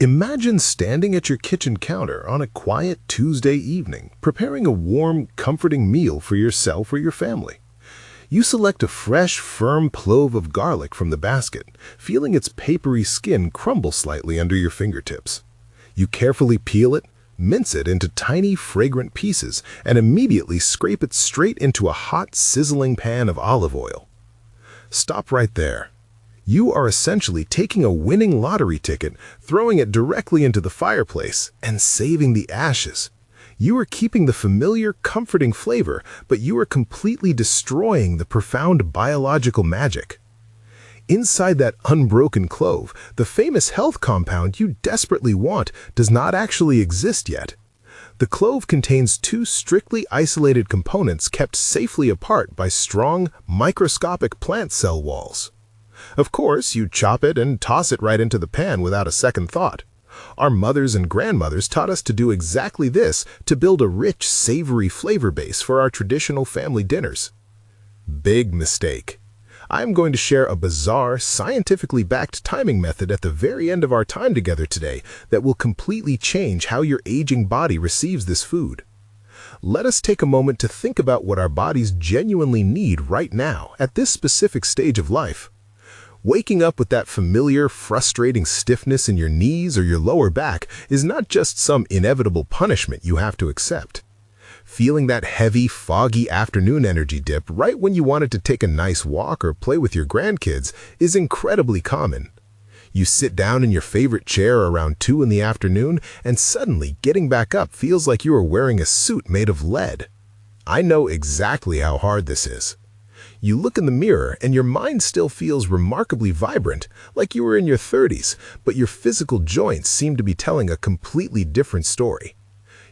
Imagine standing at your kitchen counter on a quiet Tuesday evening, preparing a warm, comforting meal for yourself or your family. You select a fresh, firm clove of garlic from the basket, feeling its papery skin crumble slightly under your fingertips. You carefully peel it, mince it into tiny, fragrant pieces, and immediately scrape it straight into a hot, sizzling pan of olive oil. Stop right there. You are essentially taking a winning lottery ticket, throwing it directly into the fireplace, and saving the ashes. You are keeping the familiar, comforting flavor, but you are completely destroying the profound biological magic. Inside that unbroken clove, the famous health compound you desperately want does not actually exist yet. The clove contains two strictly isolated components kept safely apart by strong, microscopic plant cell walls. Of course, you chop it and toss it right into the pan without a second thought. Our mothers and grandmothers taught us to do exactly this to build a rich, savory flavor base for our traditional family dinners. Big mistake. I am going to share a bizarre, scientifically backed timing method at the very end of our time together today that will completely change how your aging body receives this food. Let us take a moment to think about what our bodies genuinely need right now at this specific stage of life. Waking up with that familiar, frustrating stiffness in your knees or your lower back is not just some inevitable punishment you have to accept. Feeling that heavy, foggy afternoon energy dip right when you wanted to take a nice walk or play with your grandkids is incredibly common. You sit down in your favorite chair around 2 in the afternoon, and suddenly getting back up feels like you are wearing a suit made of lead. I know exactly how hard this is. You look in the mirror and your mind still feels remarkably vibrant, like you were in your 30s, but your physical joints seem to be telling a completely different story.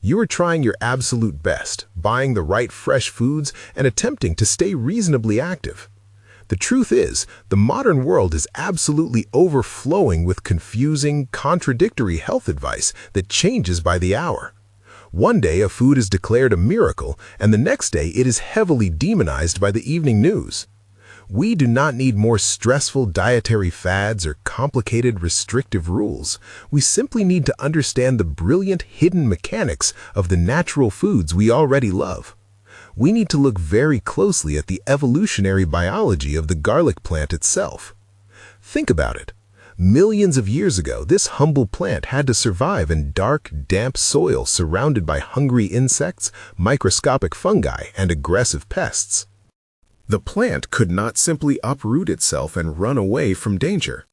You are trying your absolute best, buying the right fresh foods and attempting to stay reasonably active. The truth is, the modern world is absolutely overflowing with confusing, contradictory health advice that changes by the hour. One day a food is declared a miracle, and the next day it is heavily demonized by the evening news. We do not need more stressful dietary fads or complicated restrictive rules. We simply need to understand the brilliant hidden mechanics of the natural foods we already love. We need to look very closely at the evolutionary biology of the garlic plant itself. Think about it. Millions of years ago, this humble plant had to survive in dark, damp soil surrounded by hungry insects, microscopic fungi, and aggressive pests. The plant could not simply uproot itself and run away from danger.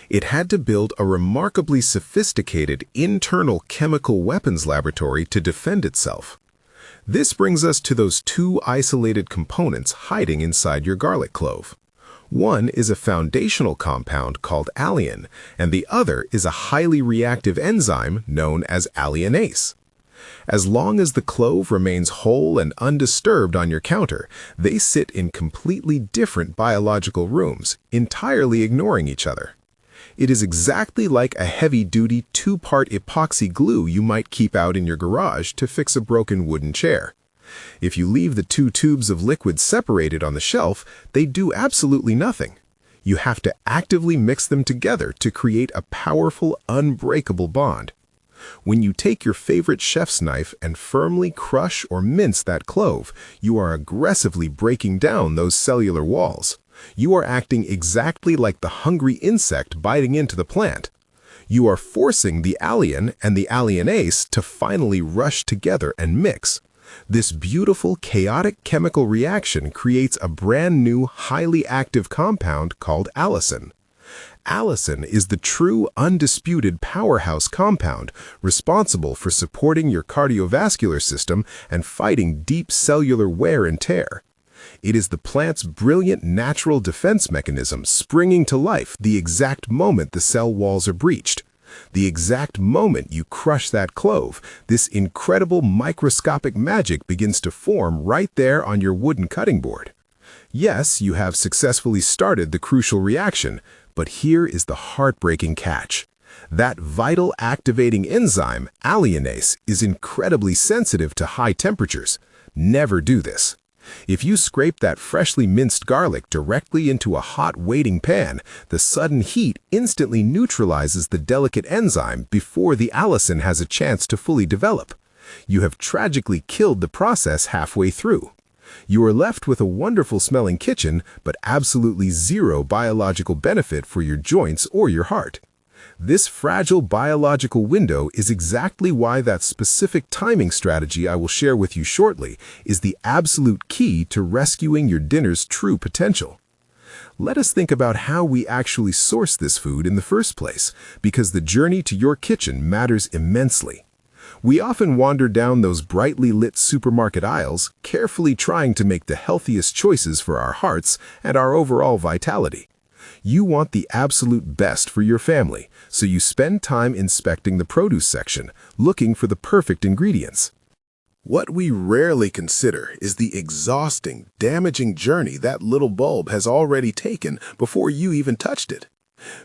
It had to build a remarkably sophisticated internal chemical weapons laboratory to defend itself. This brings us to those two isolated components hiding inside your garlic clove. One is a foundational compound called Alliin, and the other is a highly reactive enzyme known as Alliinase. As long as the clove remains whole and undisturbed on your counter, they sit in completely different biological rooms, entirely ignoring each other. It is exactly like a heavy-duty two-part epoxy glue you might keep out in your garage to fix a broken wooden chair. If you leave the two tubes of liquid separated on the shelf, they do absolutely nothing. You have to actively mix them together to create a powerful, unbreakable bond. When you take your favorite chef's knife and firmly crush or mince that clove, you are aggressively breaking down those cellular walls. You are acting exactly like the hungry insect biting into the plant. You are forcing the Alliin and the Alliinase to finally rush together and mix. This beautiful, chaotic chemical reaction creates a brand new, highly active compound called Allicin. Allicin is the true, undisputed powerhouse compound responsible for supporting your cardiovascular system and fighting deep cellular wear and tear. It is the plant's brilliant natural defense mechanism springing to life the exact moment the cell walls are breached. The exact moment you crush that clove, this incredible microscopic magic begins to form right there on your wooden cutting board. Yes, you have successfully started the crucial reaction, but here is the heartbreaking catch. That vital activating enzyme, Alliinase, is incredibly sensitive to high temperatures. Never do this. If you scrape that freshly minced garlic directly into a hot waiting pan, the sudden heat instantly neutralizes the delicate enzyme before the allicin has a chance to fully develop. You have tragically killed the process halfway through. You are left with a wonderful smelling kitchen, but absolutely zero biological benefit for your joints or your heart. This fragile biological window is exactly why that specific timing strategy I will share with you shortly is the absolute key to rescuing your dinner's true potential. Let us think about how we actually source this food in the first place, because the journey to your kitchen matters immensely. We often wander down those brightly lit supermarket aisles, carefully trying to make the healthiest choices for our hearts and our overall vitality. You want the absolute best for your family, so you spend time inspecting the produce section, looking for the perfect ingredients. What we rarely consider is the exhausting, damaging journey that little bulb has already taken before you even touched it.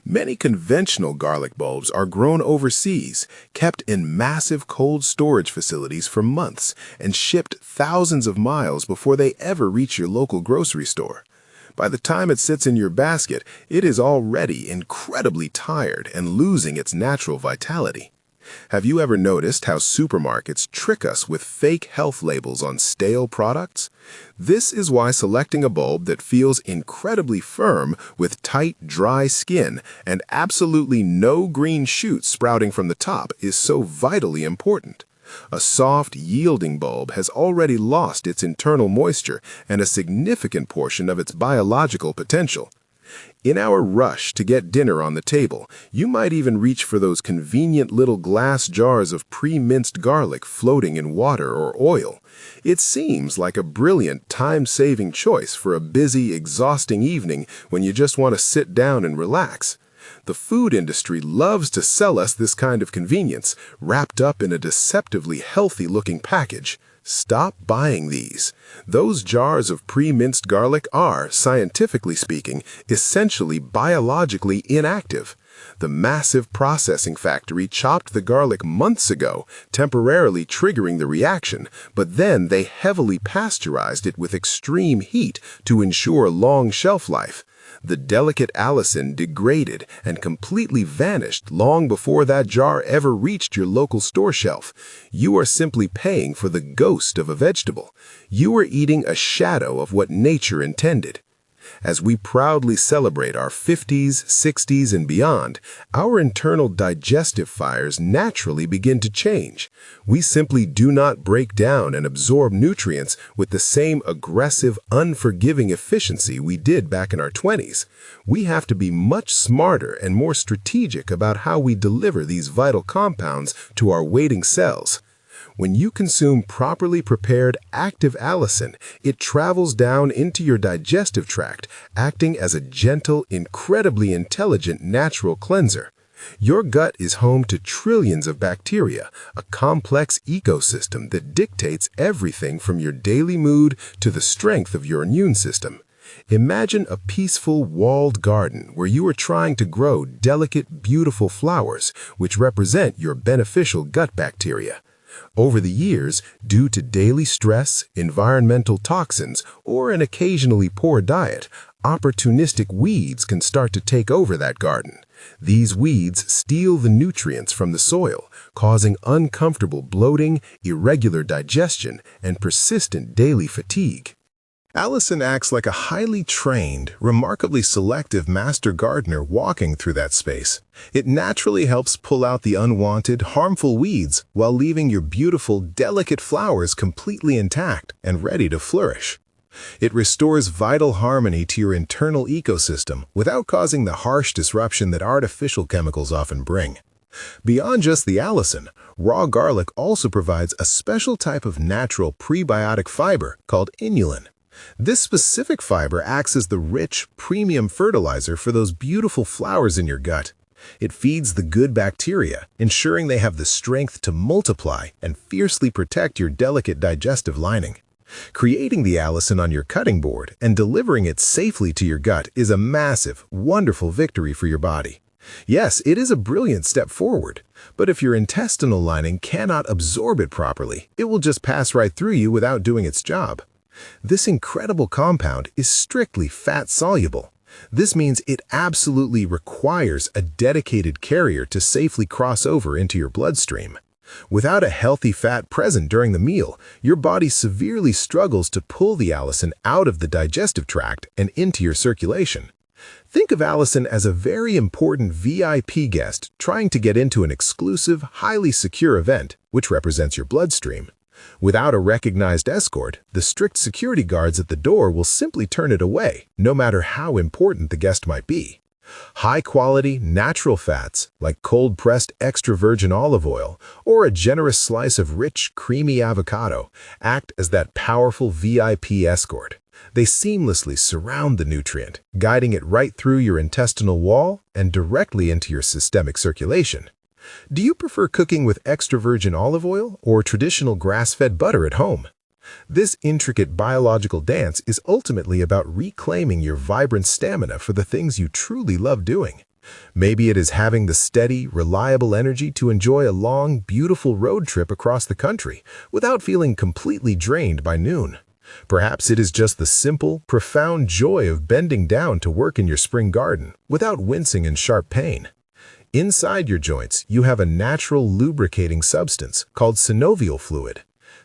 Many conventional garlic bulbs are grown overseas, kept in massive cold storage facilities for months, and shipped thousands of miles before they ever reach your local grocery store. By the time it sits in your basket, it is already incredibly tired and losing its natural vitality. Have you ever noticed how supermarkets trick us with fake health labels on stale products? This is why selecting a bulb that feels incredibly firm with tight, dry skin and absolutely no green shoots sprouting from the top is so vitally important. A soft, yielding bulb has already lost its internal moisture and a significant portion of its biological potential. In our rush to get dinner on the table, you might even reach for those convenient little glass jars of pre-minced garlic floating in water or oil. It seems like a brilliant, time-saving choice for a busy, exhausting evening when you just want to sit down and relax. The food industry loves to sell us this kind of convenience, wrapped up in a deceptively healthy-looking package. Stop buying these. Those jars of pre-minced garlic are, scientifically speaking, essentially biologically inactive. The massive processing factory chopped the garlic months ago, temporarily triggering the reaction, but then they heavily pasteurized it with extreme heat to ensure long shelf life. The delicate allicin degraded and completely vanished long before that jar ever reached your local store shelf. You are simply paying for the ghost of a vegetable. You are eating a shadow of what nature intended. As we proudly celebrate our 50s, 60s, and beyond, our internal digestive fires naturally begin to change. We simply do not break down and absorb nutrients with the same aggressive, unforgiving efficiency we did back in our 20s. We have to be much smarter and more strategic about how we deliver these vital compounds to our waiting cells. When you consume properly prepared active allicin, it travels down into your digestive tract, acting as a gentle, incredibly intelligent natural cleanser. Your gut is home to trillions of bacteria, a complex ecosystem that dictates everything from your daily mood to the strength of your immune system. Imagine a peaceful, walled garden where you are trying to grow delicate, beautiful flowers, which represent your beneficial gut bacteria. Over the years, due to daily stress, environmental toxins, or an occasionally poor diet, opportunistic weeds can start to take over that garden. These weeds steal the nutrients from the soil, causing uncomfortable bloating, irregular digestion, and persistent daily fatigue. Allicin acts like a highly trained, remarkably selective master gardener walking through that space. It naturally helps pull out the unwanted, harmful weeds while leaving your beautiful, delicate flowers completely intact and ready to flourish. It restores vital harmony to your internal ecosystem without causing the harsh disruption that artificial chemicals often bring. Beyond just the allicin, raw garlic also provides a special type of natural prebiotic fiber called inulin. This specific fiber acts as the rich, premium fertilizer for those beautiful flowers in your gut. It feeds the good bacteria, ensuring they have the strength to multiply and fiercely protect your delicate digestive lining. Creating the allicin on your cutting board and delivering it safely to your gut is a massive, wonderful victory for your body. Yes, it is a brilliant step forward, but if your intestinal lining cannot absorb it properly, it will just pass right through you without doing its job. This incredible compound is strictly fat-soluble. This means it absolutely requires a dedicated carrier to safely cross over into your bloodstream. Without a healthy fat present during the meal, your body severely struggles to pull the allicin out of the digestive tract and into your circulation. Think of Allicin as a very important VIP guest trying to get into an exclusive, highly secure event, which represents your bloodstream. Without a recognized escort, the strict security guards at the door will simply turn it away, no matter how important the guest might be. High-quality, natural fats, like cold-pressed extra virgin olive oil or a generous slice of rich, creamy avocado, act as that powerful VIP escort. They seamlessly surround the nutrient, guiding it right through your intestinal wall and directly into your systemic circulation. Do you prefer cooking with extra virgin olive oil or traditional grass-fed butter at home? This intricate biological dance is ultimately about reclaiming your vibrant stamina for the things you truly love doing. Maybe it is having the steady, reliable energy to enjoy a long, beautiful road trip across the country without feeling completely drained by noon. Perhaps it is just the simple, profound joy of bending down to work in your spring garden without wincing in sharp pain. Inside your joints, you have a natural lubricating substance called synovial fluid.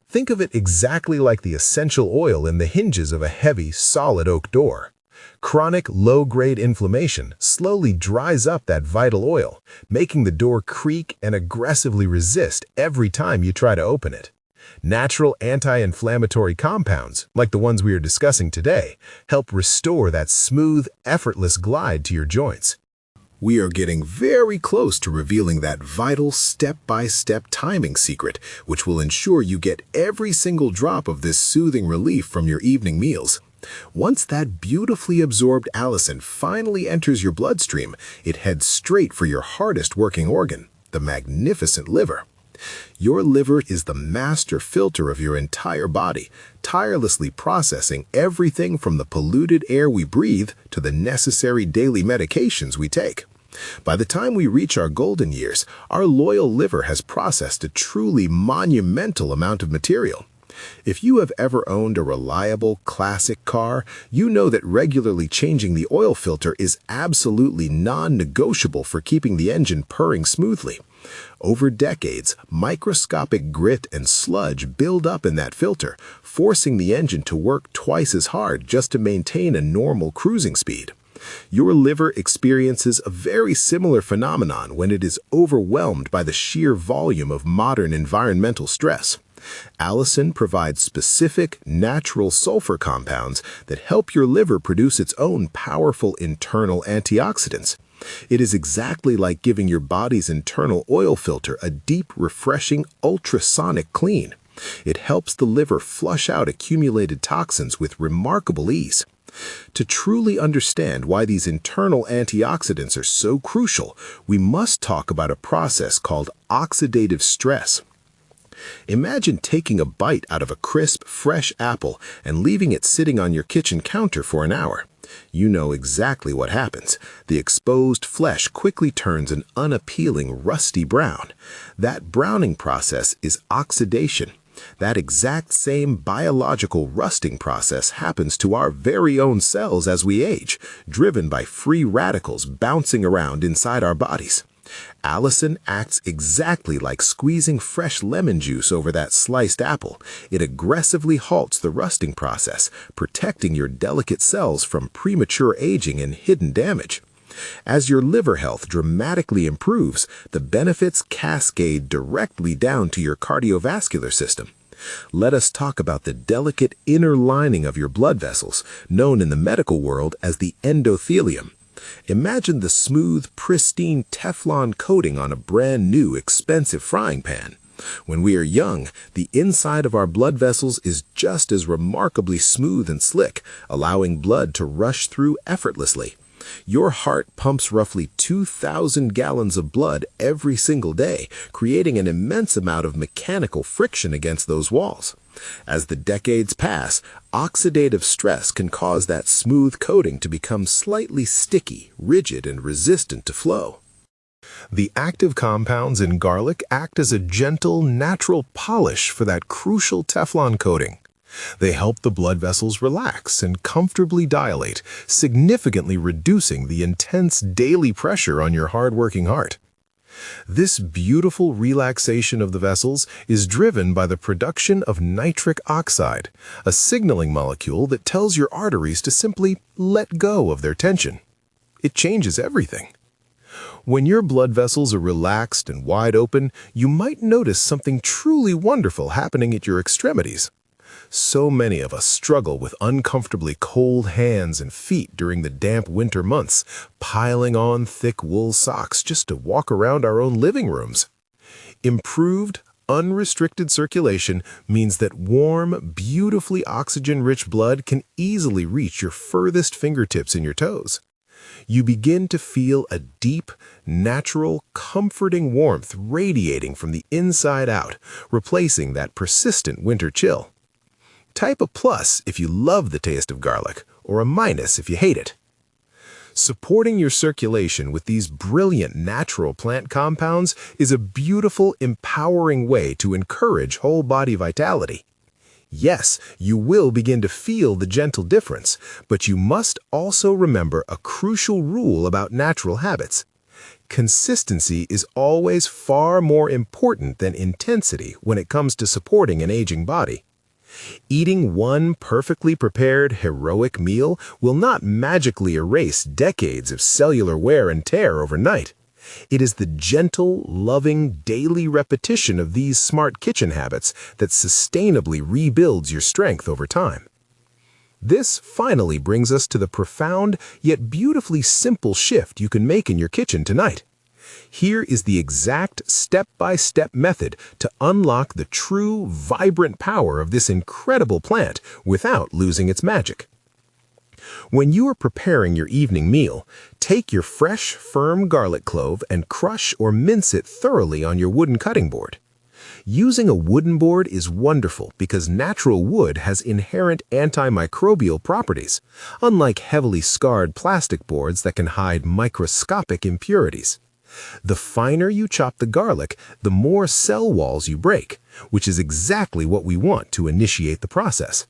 Think of it exactly like the essential oil in the hinges of a heavy, solid oak door. Chronic, low-grade inflammation slowly dries up that vital oil, making the door creak and aggressively resist every time you try to open it. Natural anti-inflammatory compounds, like the ones we are discussing today, help restore that smooth, effortless glide to your joints. We are getting very close to revealing that vital step-by-step timing secret, which will ensure you get every single drop of this soothing relief from your evening meals. Once that beautifully absorbed allicin finally enters your bloodstream, it heads straight for your hardest working organ, the magnificent liver. Your liver is the master filter of your entire body, tirelessly processing everything from the polluted air we breathe to the necessary daily medications we take. By the time we reach our golden years, our loyal liver has processed a truly monumental amount of material. If you have ever owned a reliable, classic car, you know that regularly changing the oil filter is absolutely non-negotiable for keeping the engine purring smoothly. Over decades, microscopic grit and sludge build up in that filter, forcing the engine to work twice as hard just to maintain a normal cruising speed. Your liver experiences a very similar phenomenon when it is overwhelmed by the sheer volume of modern environmental stress. Allicin provides specific, natural sulfur compounds that help your liver produce its own powerful internal antioxidants. It is exactly like giving your body's internal oil filter a deep, refreshing, ultrasonic clean. It helps the liver flush out accumulated toxins with remarkable ease. To truly understand why these internal antioxidants are so crucial, we must talk about a process called oxidative stress. Imagine taking a bite out of a crisp, fresh apple and leaving it sitting on your kitchen counter for an hour. You know exactly what happens. The exposed flesh quickly turns an unappealing, rusty brown. That browning process is oxidation. That exact same biological rusting process happens to our very own cells as we age, driven by free radicals bouncing around inside our bodies. Allicin acts exactly like squeezing fresh lemon juice over that sliced apple. It aggressively halts the rusting process, protecting your delicate cells from premature aging and hidden damage. As your liver health dramatically improves, the benefits cascade directly down to your cardiovascular system. Let us talk about the delicate inner lining of your blood vessels, known in the medical world as the endothelium. Imagine the smooth, pristine Teflon coating on a brand new, expensive frying pan. When we are young, the inside of our blood vessels is just as remarkably smooth and slick, allowing blood to rush through effortlessly. Your heart pumps roughly 2,000 gallons of blood every single day, creating an immense amount of mechanical friction against those walls. As the decades pass, oxidative stress can cause that smooth coating to become slightly sticky, rigid, and resistant to flow. The active compounds in garlic act as a gentle, natural polish for that crucial Teflon coating. They help the blood vessels relax and comfortably dilate, significantly reducing the intense daily pressure on your hard-working heart. This beautiful relaxation of the vessels is driven by the production of nitric oxide, a signaling molecule that tells your arteries to simply let go of their tension. It changes everything. When your blood vessels are relaxed and wide open, you might notice something truly wonderful happening at your extremities. So many of us struggle with uncomfortably cold hands and feet during the damp winter months, piling on thick wool socks just to walk around our own living rooms. Improved, unrestricted circulation means that warm, beautifully oxygen-rich blood can easily reach your furthest fingertips and your toes. You begin to feel a deep, natural, comforting warmth radiating from the inside out, replacing that persistent winter chill. Type a plus if you love the taste of garlic, or a minus if you hate it. Supporting your circulation with these brilliant natural plant compounds is a beautiful, empowering way to encourage whole-body vitality. Yes, you will begin to feel the gentle difference, but you must also remember a crucial rule about natural habits. Consistency is always far more important than intensity when it comes to supporting an aging body. Eating one perfectly prepared, heroic meal will not magically erase decades of cellular wear and tear overnight. It is the gentle, loving, daily repetition of these smart kitchen habits that sustainably rebuilds your strength over time. This finally brings us to the profound yet beautifully simple shift you can make in your kitchen tonight. Here is the exact step-by-step method to unlock the true, vibrant power of this incredible plant without losing its magic. When you are preparing your evening meal, take your fresh, firm garlic clove and crush or mince it thoroughly on your wooden cutting board. Using a wooden board is wonderful because natural wood has inherent antimicrobial properties, unlike heavily scarred plastic boards that can hide microscopic impurities. The finer you chop the garlic, the more cell walls you break, which is exactly what we want to initiate the process.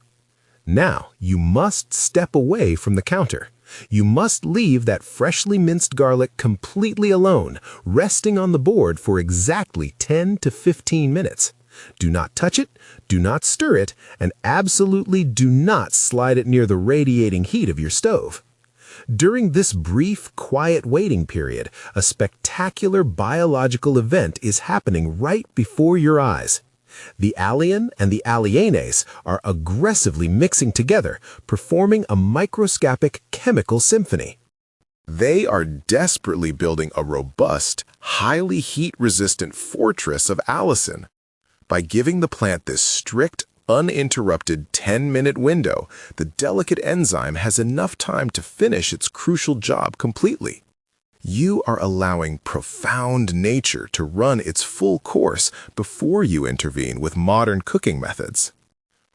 Now, you must step away from the counter. You must leave that freshly minced garlic completely alone, resting on the board for exactly 10 to 15 minutes. Do not touch it, do not stir it, and absolutely do not slide it near the radiating heat of your stove. During this brief, quiet waiting period, a spectacular biological event is happening right before your eyes. The Alliin and the Alliinase are aggressively mixing together, performing a microscopic chemical symphony. They are desperately building a robust, highly heat-resistant fortress of allicin. By giving the plant this strict, uninterrupted 10-minute window, the delicate enzyme has enough time to finish its crucial job completely. You are allowing profound nature to run its full course before you intervene with modern cooking methods.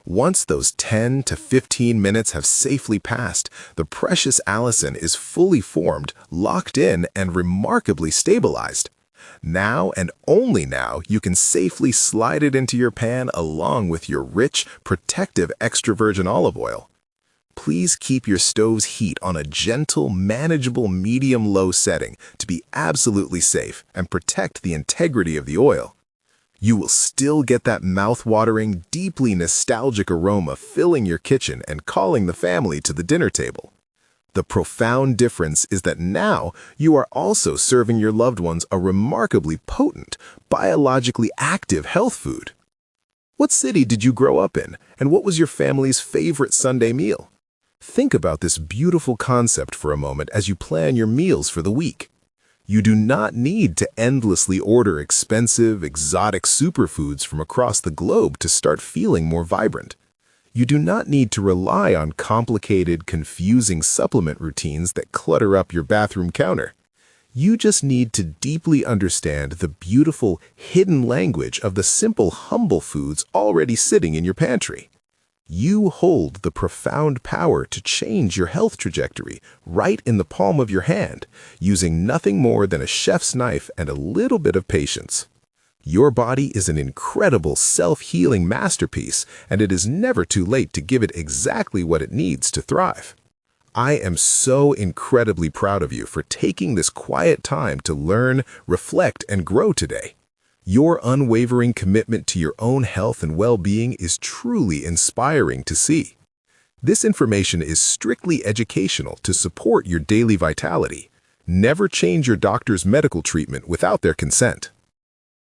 Once those 10 to 15 minutes have safely passed, the precious allicin is fully formed, locked in, and remarkably stabilized. Now and only now you can safely slide it into your pan along with your rich, protective extra virgin olive oil. Please keep your stove's heat on a gentle, manageable medium-low setting to be absolutely safe and protect the integrity of the oil. You will still get that mouth-watering, deeply nostalgic aroma filling your kitchen and calling the family to the dinner table. The profound difference is that now you are also serving your loved ones a remarkably potent, biologically active health food. What city did you grow up in, and what was your family's favorite Sunday meal? Think about this beautiful concept for a moment as you plan your meals for the week. You do not need to endlessly order expensive, exotic superfoods from across the globe to start feeling more vibrant. You do not need to rely on complicated, confusing supplement routines that clutter up your bathroom counter. You just need to deeply understand the beautiful, hidden language of the simple, humble foods already sitting in your pantry. You hold the profound power to change your health trajectory right in the palm of your hand, using nothing more than a chef's knife and a little bit of patience. Your body is an incredible self-healing masterpiece, and it is never too late to give it exactly what it needs to thrive. I am so incredibly proud of you for taking this quiet time to learn, reflect, and grow today. Your unwavering commitment to your own health and well-being is truly inspiring to see. This information is strictly educational to support your daily vitality. Never change your doctor's medical treatment without their consent.